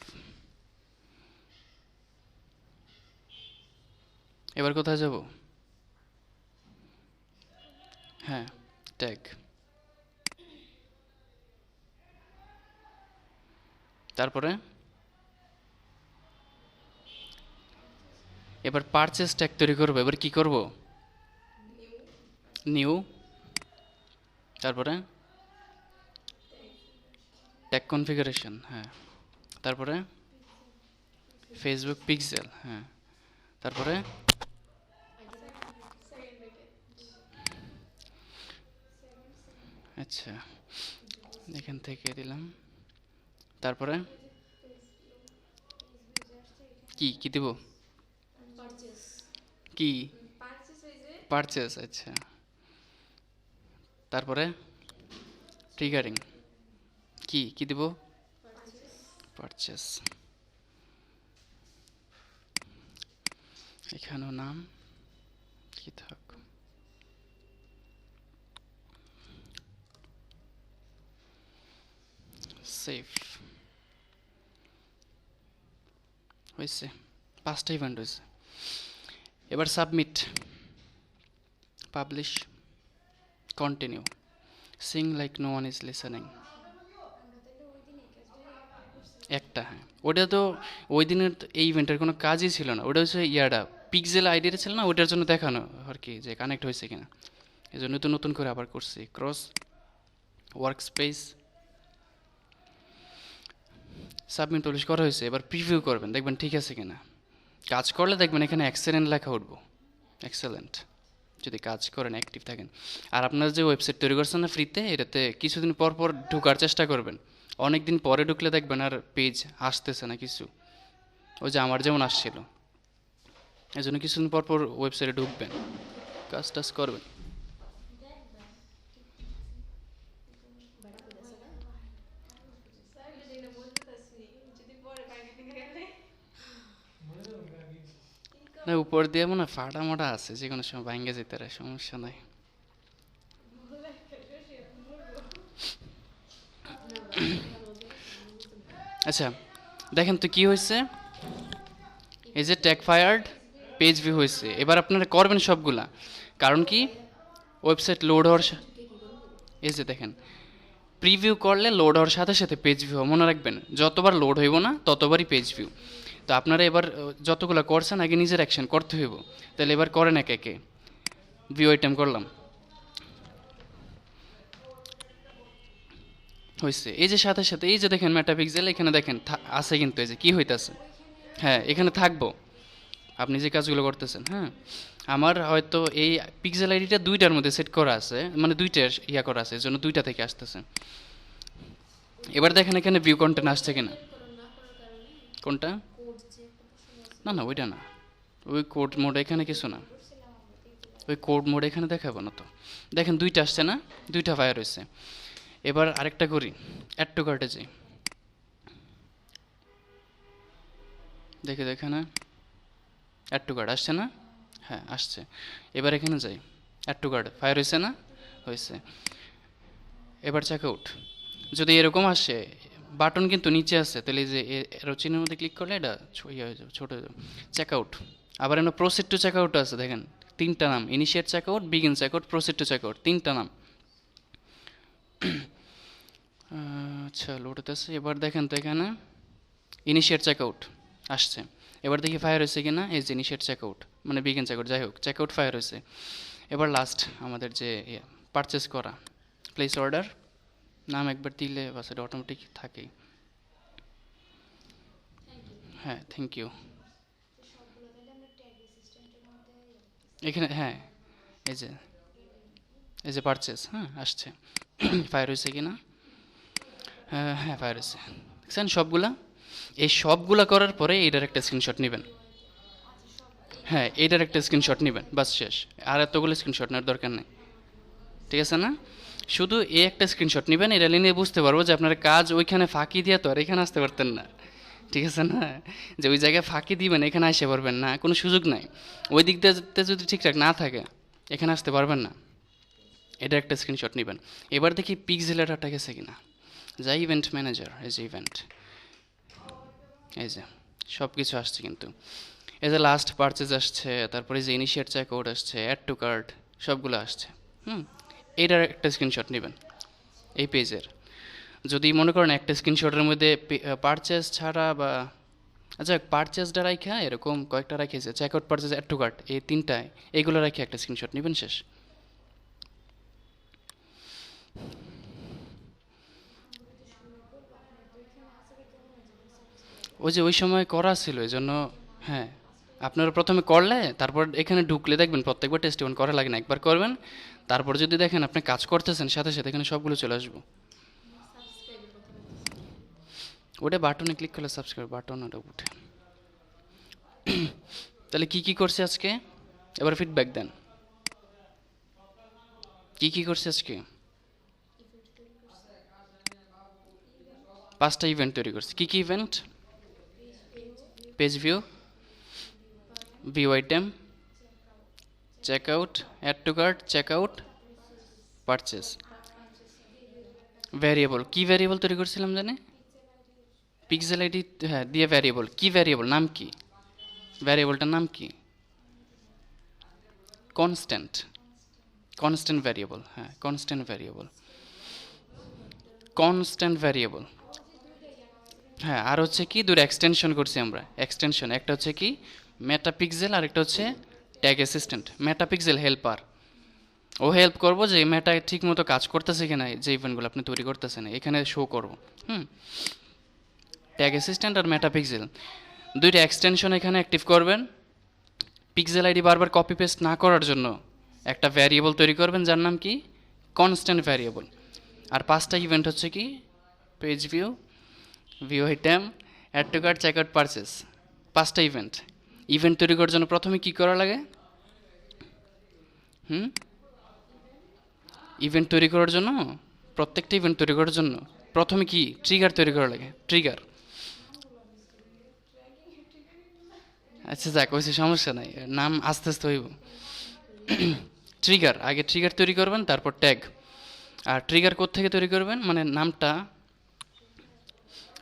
এবার কোথায় যাব, হ্যাঁ ট্যাগ, তারপরে এবার পারচেস ট্যাগ তৈরি করবো। এবার কি করব, নিউ, তারপরে ট্যাগ কনফিগারেশন, হ্যাঁ, তারপরে ফেসবুক পিক্সেল, হ্যাঁ, তারপরে আচ্ছা এখান থেকে দিলাম, তারপরে কি কি দেব, কি পারচেস, আচ্ছা তারপরে ট্রিগারিং, কি কি দেব, পারচেস, এখানেও নাম কি থাক, সেভ হয়েছে, 5টা ইভেন্ট হয়েছে। এবার submit, publish, continue, sing like no one is listening. একটা, হ্যাঁ ওটা তো ওই দিনের এই ইভেন্টের কোনো কাজই ছিল না, ওটা হচ্ছে ইয়াটা পিক্সেল আইডিটা ছিল না, ওটার জন্য দেখানো আর কি যে কানেক্ট হয়েছে কিনা, এই জন্য তো নতুন করে আবার করছি। Cross work space, submit publish করা হয়েছে। এবার প্রিভিউ করবেন, দেখবেন ঠিক আছে কিনা। কাজ করলে দেখবেন এখানে এক্সেলেন্ট লেখা উঠবো, এক্সেলেন্ট, যদি কাজ করেন অ্যাক্টিভ থাকেন। আর আপনার যে ওয়েবসাইট তৈরি করছেন না ফ্রিতে, এটাতে কিছুদিন পর পর ঢোকার চেষ্টা করবেন। অনেক দিন পরে ঢুকলে দেখবেন আর পেজ আসতেছে না কিছু, ওই যে আমার যেমন আসছিল। এই জন্য কিছুদিন পর পর ওয়েবসাইটে ঢুকবেন, কাজ টাজ করবেন। না উপর দিয়ে মনে হয় ফাটা মোটা আছে, যে কোনো সময় ভাঙ্গে যেতে পারে, সমস্যা নাই। আচ্ছা দেখেন তো কি হয়েছে, এই যে ট্যাগ ফায়ার্ড, পেজ ভিউ হয়েছে। এবার আপনারা করবেন সবগুলা, কারণ কি ওয়েবসাইট লোড হওয়ার এই যে দেখেন প্রিভিউ করলে লোড হওয়ার সাথে সাথে পেজ ভিউ, মনে রাখবেন যতবার লোড হইব না ততবারই পেজ ভিউ। তো আপনারা এবার যতগুলো করছেন আগে নিজের অ্যাকশন করতে হইব, তাহলে এবার করেন একে একে। ভিউ আইটেম করলাম, হয়েছে। এই যে সাথে সাথে এই যে দেখেন মেটাপিক্সেল, এখানে দেখেন আছে কিন্তু, এই যে কি হইতাছে, হ্যাঁ এখানে থাকবো আপনি যে কাজগুলো করতেছেন। হ্যাঁ আমার হয়তো এই পিক্সেল আইডিটা দুইটার মধ্যে সেট করা আছে, মানে দুইটার ইয়া করা আছে, এই জন্য দুইটা থেকে আসতেছে। এবার দেখেন এখানে ভিউ কন্টেন্ট আসছে কিনা। কোনটা? না না ওইটা না, ওই কোড মোড এখানে কিছু না, ওই কোড মোড এখানে দেখাবো না তো। দেখেন দুইটা আসছে না, দুইটা ফায়ার হয়েছে। এবার আরেকটা করি, অ্যাড টু কার্টে যাই, দেখে এখানে অ্যাড টু কার্ট আসছে না, হ্যাঁ আসছে। এবার এখানে যাই, অ্যাড টু কার্ট ফায়ার হয়েছে না, হয়েছে। এবার চেক আউট, যদি এরকম আসে বাটন কিন্তু নিচে আছে, তাহলে যে এরো চিহ্নের মধ্যে ক্লিক করলে এটা ইয়ে হয়ে যাবে, ছোটো হয়ে যাবে। চেক আউট, আবার এখানে প্রসিড টু চেক আউট আছে, দেখেন তিনটা নাম, initiate check out, begin check out, proceed to check out, তিনটা নাম। আচ্ছা লোড হতেছে। এবার দেখেন তো এখানে ইনিশিয়েট চেক আউট আসছে। এবার দেখি ফায়ার হয়েছে কিনা, এই যে ইনিশিয়েট চেক আউট মানে বিগিন চেক আউট, যাই হোক চেক আউট ফায়ার হয়েছে। এবার লাস্ট আমাদের যে পারচেস করা, প্লেস অর্ডার, নাম একবার দিলে বাস এটা অটোমেটিক থাকেই। হ্যাঁ থ্যাংক ইউ। এখানে হ্যাঁ এই যে এই যে পারচেস, হ্যাঁ আসছে। ফায়ার হয়েছে কিনা, হ্যাঁ ফায়ার হয়েছে, দেখছেন সবগুলা। এই সবগুলা করার পরে এইটার একটা স্ক্রিনশট নেবেন, হ্যাঁ এইটার একটা স্ক্রিনশট নেবেন, বাস শেষ। আর এতগুলো স্ক্রিনশট নেওয়ার দরকার নেই, ঠিক আছে না? শুধু এই একটা স্ক্রিনশট নেবেন, এটা নিয়ে বুঝতে পারবো যে আপনার কাজ ওইখানে ফাঁকি দিয়ে তো আর এখানে আসতে পারতেন না, ঠিক আছে না? যে ওই জায়গায় ফাঁকি দিবেন এখানে আসতে পারবেন না, কোনো সুযোগ নাই। ওই দিক দিয়ে যদি ঠিকঠাক না থাকে এখানে আসতে পারবেন না। এটা একটা স্ক্রিনশট নেবেন। এবার দেখি পিক্সেল ডাটা গেছে কিনা, যাই ইভেন্ট ম্যানেজার, এই যে ইভেন্ট, এই যে সব কিছু আসছে কিন্তু, এই যে লাস্ট পারচেজ আসছে, তারপরে যে ইনিশিয়েট চেক আউট আসছে, অ্যাড টু কার্ট, সবগুলো আসছে। এইটার একটা স্ক্রিনশট নেবেন এই পেজের। যদি মনে করেন একটা স্ক্রিনশটের মধ্যে পারচেস ছাড়া বা আচ্ছা পারচেসটা রাখা এরকম কয়েকটা রাখিয়েছে, check out, purchase, add to cart, এই তিনটায় এইগুলো রাখি একটা স্ক্রিনশট নেবেন, শেষ। ওই যে ওই সময় করা ছিল এই জন্য, হ্যাঁ আপনারা প্রথমে করলে তারপর এখানে ঢুকলে দেখবেন প্রত্যেকবার টেস্ট ইভেন্ট করা লাগে না, একবার করবেন। তারপর যদি দেখেন আপনি কাজ করতেছেন সাথে সাথে এখানে সবগুলো চলে আসবো। ওটা বাটনে ক্লিক করলে সাবস্ক্রাইব বাটন ওটা উঠে। তাহলে কি কি করছে আজকে, এবার ফিডব্যাক দেন। কি কি করছে আজকে? 5টা ইভেন্ট তৈরি করছে। কি কি event? Page view, view item, check out, add to cart, check out, purchase. Variable, কি ভ্যারিয়েবল তৈরি করছিলাম জানে? পিক্সেল আইডি, হ্যাঁ, দিয়ে ভ্যারিয়েবল, কি ভ্যারিয়েবল, নাম কি, ভ্যারিয়েবলটার নাম কি, কনস্ট্যান্ট, কনস্ট্যান্ট ভ্যারিয়েবল, হ্যাঁ কনস্ট্যান্ট ভ্যারিয়েবল, কনস্ট্যান্ট ভ্যারিয়েবল। হ্যাঁ, আর হচ্ছে কি দুটো এক্সটেনশন করছি আমরা, এক্সটেনশন, একটা হচ্ছে কি মেটাপিক্সেল আর একটা হচ্ছে ট্যাগ অ্যাসিস্ট্যান্ট। মেটাপিক্সেল হেল্পার, ও হেল্প করবো যে মেটা ঠিক মতো কাজ করতেছে কিনা, যে ইভেন্টগুলো আপনি তৈরি করতেছেন এখানে শো করবো। হুম, ট্যাগ অ্যাসিস্ট্যান্ট আর মেটাপিক্সেল দুইটা এক্সটেনশন এখানে অ্যাক্টিভ করবেন। পিক্সেল আইডি বারবার কপি পেস্ট না করার জন্য একটা ভ্যারিয়েবল তৈরি করবেন যার নাম কি কনস্ট্যান্ট ভ্যারিয়েবল। আর 5টা ইভেন্ট হচ্ছে কি page view, view item, add to cart, check out, purchase. 5টা ইভেন্ট। ইভেন্ট তৈরি করার জন্য প্রথমে কি করা লাগে? ইভেন্ট তৈরি করার জন্য, প্রত্যেকটা ইভেন্ট তৈরি করার জন্য প্রথমে কি ট্রিগার তৈরি করা লাগে, ট্রিগার। আচ্ছা যাক, ওইসে সমস্যা নাই, নাম আস্তে আস্তে হইব। ট্রিগার, আগে ট্রিগার তৈরি করবেন, তারপর ট্যাগ। আর ট্রিগার কোত্থেকে তৈরি করবেন, মানে নামটা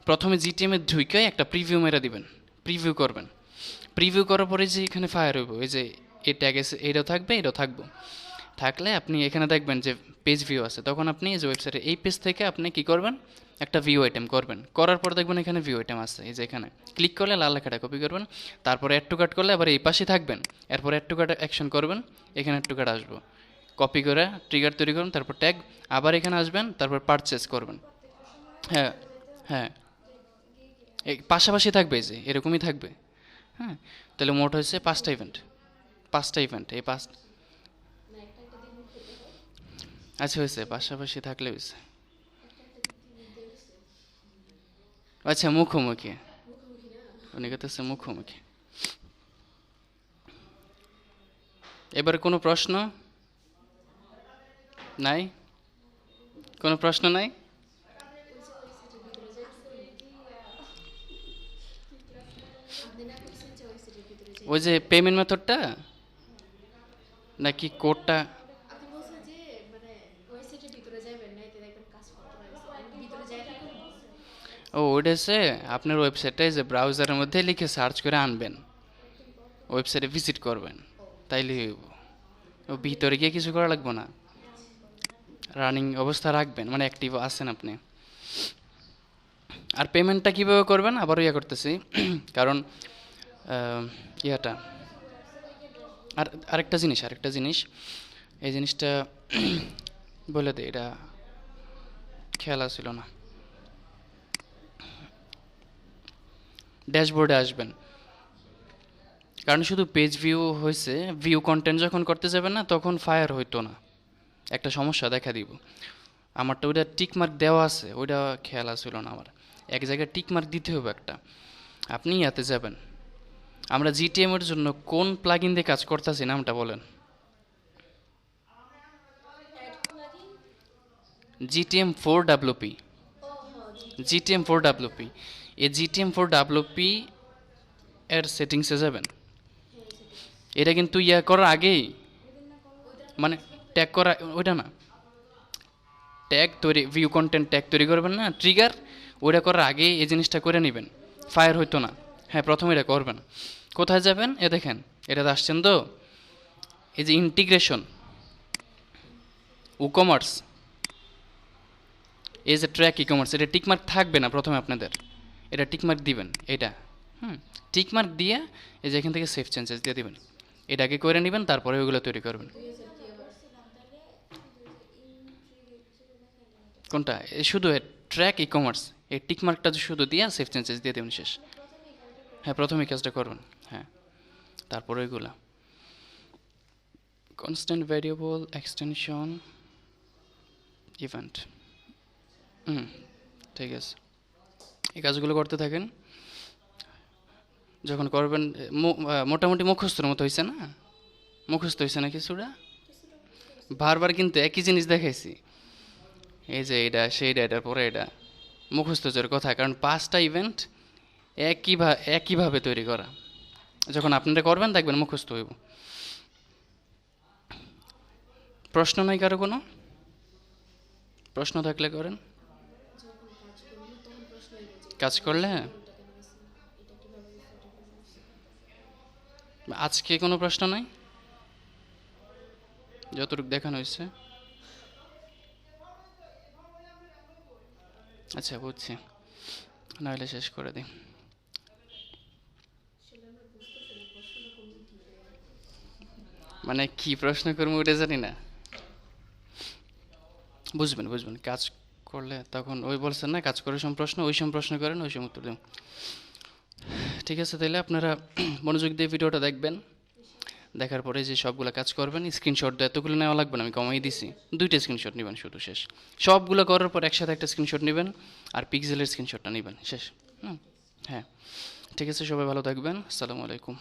প্রথমে জিটিএম এর ঢুকে একটা প্রিভিউ মেরে দিবেন, প্রিভিউ করবেন। প্রিভিউ করার পরে যে এখানে ফায়ার হইব, এই যে এই ট্যাগ এইটাও থাকবে, এটাও থাকবো, থাকলে আপনি এখানে দেখবেন যে পেজ ভিউ আছে, তখন আপনি এই যে ওয়েবসাইটে এই পেজ থেকে আপনি কি করবেন, একটা ভিউ আইটেম করবেন। করার পর দেখবেন এখানে ভিউ আইটেম আছে, এই যে এখানে ক্লিক করলে লাল লেখাটা কপি করবেন, তারপরে অ্যাড টু কার্ট করলে আবার এই পাশে থাকবেন, এরপর অ্যাড টু কার্ট অ্যাকশন করবেন, এখানে অ্যাড টু কার্ট আসবো, কপি করে ট্রিগার তৈরি করুন, তারপর ট্যাগ, আবার এখানে আসবেন, তারপর পারচেস করবেন। হ্যাঁ, হ্যাঁ, এই পাশাপাশি থাকবে, এই যে এরকমই থাকবে। হ্যাঁ, তাহলে মোট হয়েছে 5টা ইভেন্ট, 5টা ইভেন্ট, এই 5। আচ্ছা হয়েছে, পাশাপাশি থাকলে হয়েছে। আচ্ছা মুখোমুখি, উনি কথা মুখোমুখি। এবারে কোনো প্রশ্ন নাই? কোনো প্রশ্ন নাই? ওই যে পেমেন্ট মেথডটা নাকি কোডটা? ও ওইটা হচ্ছে আপনার ওয়েবসাইটে যে ব্রাউজারের মধ্যে লিখে সার্চ করে আনবেন, ওয়েবসাইটে ভিজিট করবেন, তাইলে হইব। ও ভিতরে গিয়ে কিছু করা লাগবে না, রানিং অবস্থা রাখবেন, মানে অ্যাক্টিভ আছেন আপনি। আর পেমেন্টটা কীভাবে করবেন আবারও ইয়ে করতেছি, কারণ ইয়াটা আর আরেকটা জিনিস, এই জিনিসটা বলে দে, এটা খেয়াল ছিল না। ড্যাশবোর্ডে আসবেন, কারণ শুধু পেজ ভিউ হয়েছে, ভিউ কন্টেন্ট যখন করতে যাবেন না তখন ফায়ার হইতো না, একটা সমস্যা দেখা দিব। আমারটা ওইটা টিকমার্ক দেওয়া আছে, ওইটা খেয়াল ছিল না আমার, এক জায়গায় টিকমার্ক দিতে হবে একটা। আপনি ইয়াতে যাবেন, আমরা জিটিএম এর জন্য কোন প্লাগইন দিয়ে কাজ করতেছি নামটা বলেন? GTM4WP, GTM4WP, এই GTM4WP এর সেটিংসে যাবেন। এটা কিন্তু ইয়া করার আগেই, মানে ট্যাগ করা, ওইটা না, ট্যাগ তৈরি, ভিউ কন্টেন্ট ট্যাগ তৈরি করবেন না, ট্রিগার, ওইটা করার আগেই এই জিনিসটা করে নেবেন, ফায়ার হইতো না। হ্যাঁ, প্রথমে এটা করবেন। কোথায় যাবেন, এ দেখেন এটাতে আসছেন তো, এই যে ইন্টিগ্রেশন, ই-কমার্স, এই যে ট্র্যাক ই-কমার্স, এটা টিকমার্ক থাকবে না প্রথমে আপনাদের, এটা টিকমার্ক দিবেন, এটা টিকমার্ক দিয়ে এই যে এখান থেকে সেভ চেঞ্জেস দিয়ে দিবেন, এটাকে করে নেবেন, তারপরে ওইগুলো তৈরি করবেন। কোনটা? শুধু ট্র্যাক ই-কমার্স, এই টিকমার্কটা শুধু দিয়ে সেভ চেঞ্জেস দিয়ে দেবেন, শেষ। হ্যাঁ, প্রথমে কাজটা করবেন, হ্যাঁ, তারপরে ওইগুলা কনস্ট্যান্ট ভ্যারিয়েবল, এক্সটেনশন, ইভেন্ট। ঠিক আছে, এই কাজগুলো করতে থাকেন। যখন করবেন মোটামুটি মুখস্থর মতো হয়েছে না? মুখস্থ হয়েছে না কিছুটা? বারবার কিন্তু একই জিনিস দেখাইছি, এই যে এটা সেইটা, এটার পরে এটা, মুখস্থ জোর কথা, কারণ 5টা ইভেন্ট একইভাবে তৈরি করা, যখন আপনারা করবেন দেখবেন মুখস্থ হইব। প্রশ্ন নাই কারো? কোনো প্রশ্ন থাকলে করেন। কাজ করলে আজকে কোনো প্রশ্ন নাই যতটুকু দেখানো হয়েছে। আচ্ছা বুঝছি, নাহলে শেষ করে দিই। মানে কি প্রশ্ন করবো ওটা জানি না, বুঝবেন বুঝবেন কাজ করলে তখন ওই বলছেন না কাজ করে সম প্রশ্ন, ওই সম প্রশ্ন করেন, ওই সম উত্তর দেবেন। ঠিক আছে, তাহলে আপনারা মনোযোগ দিয়ে ভিডিওটা দেখবেন, দেখার পরে যে সবগুলো কাজ করবেন, স্ক্রিনশট তো এতগুলো নেওয়া লাগবে না, আমি কমাই দিছি, দুইটা স্ক্রিনশট নেবেন শুধু, শেষ। সবগুলো করার পর একসাথে একটা স্ক্রিনশট নেবেন, আর পিক্সেলের স্ক্রিনশটটা নেবেন, শেষ। হুম, হ্যাঁ, ঠিক আছে, সবাই ভালো থাকবেন, আসসালামু আলাইকুম।